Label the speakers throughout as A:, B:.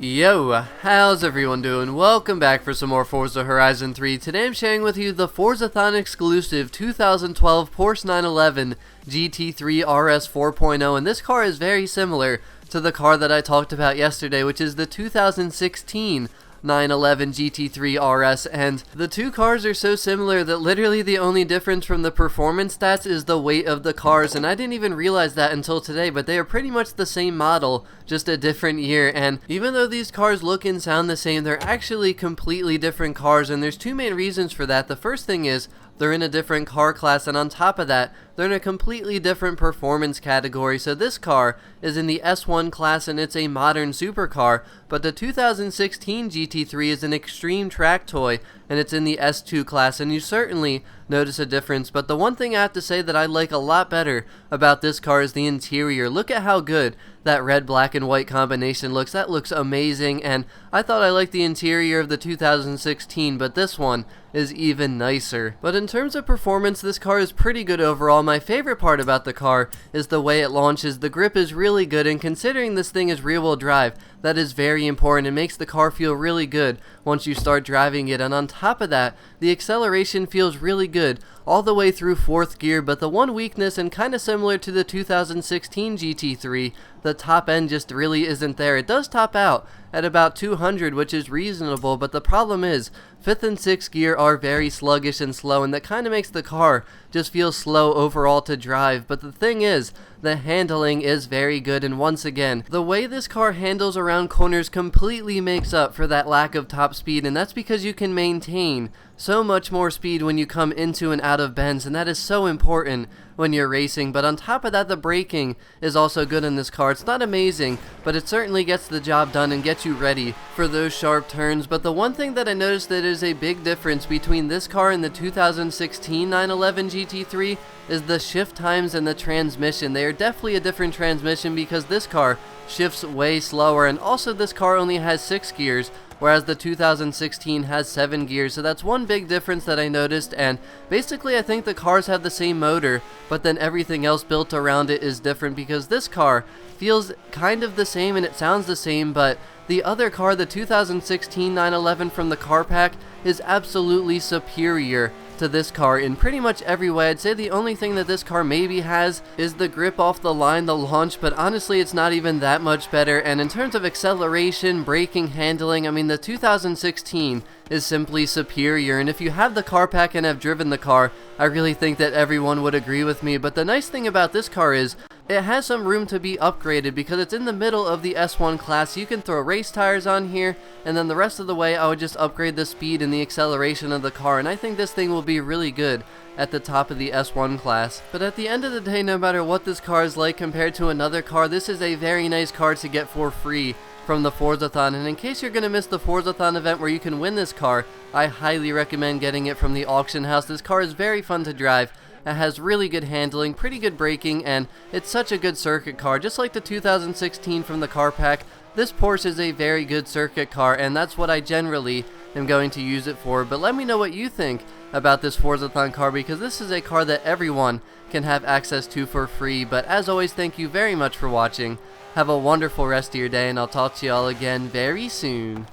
A: Yo, how's everyone doing? Welcome back for some more Forza Horizon 3. Today I'm sharing with you the Forzathon exclusive 2012 Porsche 911 GT3 RS 4.0, and this car is very similar to the car that I talked about yesterday, which is the 2016 911 GT3 RS, and the two cars are so similar that literally the only difference from the performance stats is the weight of the cars, and I didn't even realize that until today, but they are pretty much the same model, just a different year. And even though these cars look and sound the same, they're actually completely different cars, and there's two main reasons for that. The first thing is they're in a different car class, and on top of that, they're in a completely different performance category. So this car is in the S1 class and it's a modern supercar, but the 2016 GT3 is an extreme track toy and it's in the S2 class, and you certainly notice a difference. But the one thing I have to say that I like a lot better about this car is the interior. Look at how good that red, black, and white combination looks. That looks amazing, and I thought I liked the interior of the 2016, but this one is even nicer. But in terms of performance, this car is pretty good overall. My favorite part about the car is the way it launches. The grip is really good, and considering this thing is rear-wheel drive, that is very important. It makes the car feel really good once you start driving it, and on top of that, the acceleration feels really good all the way through 4th gear. But the one weakness, and kind of similar to the 2016 GT3, the top end just really isn't there. It does top out at about 200, which is reasonable, but the problem is 5th and 6th gear are very sluggish and slow, and that kind of makes the car just feel slow overall to drive. But the thing is, the handling is very good, and once again, the way this car handles around corners completely makes up for that lack of top speed, and that's because you can maintain so much more speed when you come into and out of bends, and that is so important when you're racing. But on top of that, the braking is also good in this car. It's not amazing, but it certainly gets the job done and gets you ready for those sharp turns. But the one thing that I noticed that is a big difference between this car and the 2016 911 GT3 is the shift times and the transmission. They are definitely a different transmission because this car shifts way slower, and also this car only has 6 gears, whereas the 2016 has 7 gears. So that's one big difference that I noticed, and basically I think the cars have the same motor, but then everything else built around it is different, because this car feels kind of the same and it sounds the same, but the other car, the 2016 911 from the car pack, is absolutely superior to this car in pretty much every way. I'd say the only thing that this car maybe has is the grip off the line, the launch, but honestly it's not even that much better. And in terms of acceleration, braking, handling, I mean, the 2016 is simply superior, and if you have the car pack and have driven the car, I really think that everyone would agree with me. But the nice thing about this car is it has some room to be upgraded because it's in the middle of the S1 class. You can throw race tires on here, and then the rest of the way I would just upgrade the speed and the acceleration of the car, and I think this thing will be really good at the top of the S1 class. But at the end of the day, no matter what this car is like compared to another car, this is a very nice car to get for free from the Forzathon. And in case you're going to miss the Forzathon event where you can win this car, I highly recommend getting it from the auction house. This car is very fun to drive. It has really good handling, pretty good braking, and it's such a good circuit car. Just like the 2016 from the car pack, this Porsche is a very good circuit car, and that's what I generally am going to use it for. But let me know what you think about this Forzathon car, because this is a car that everyone can have access to for free. But as always, thank you very much for watching. Have a wonderful rest of your day, and I'll talk to you all again very soon.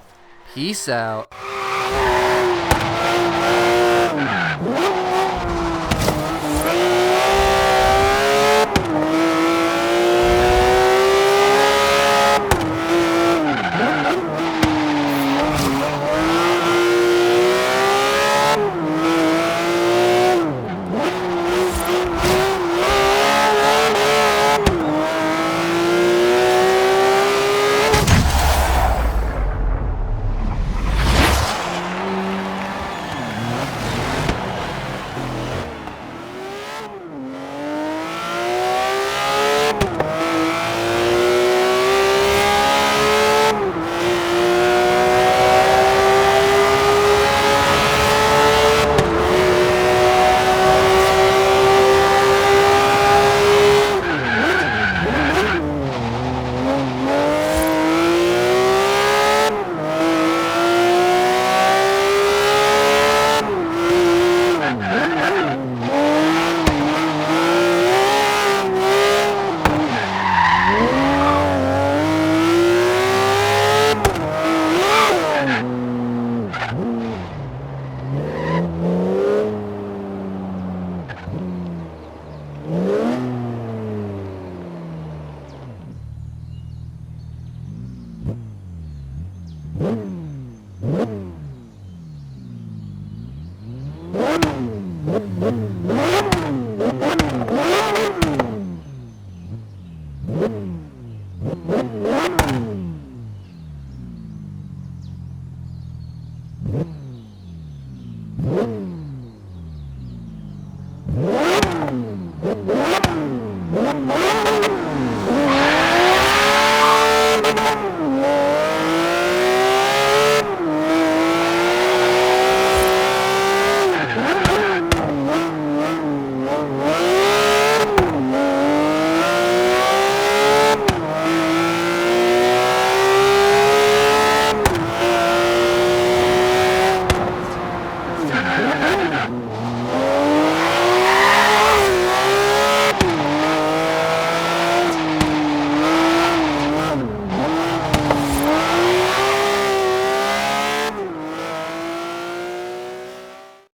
A: Peace out.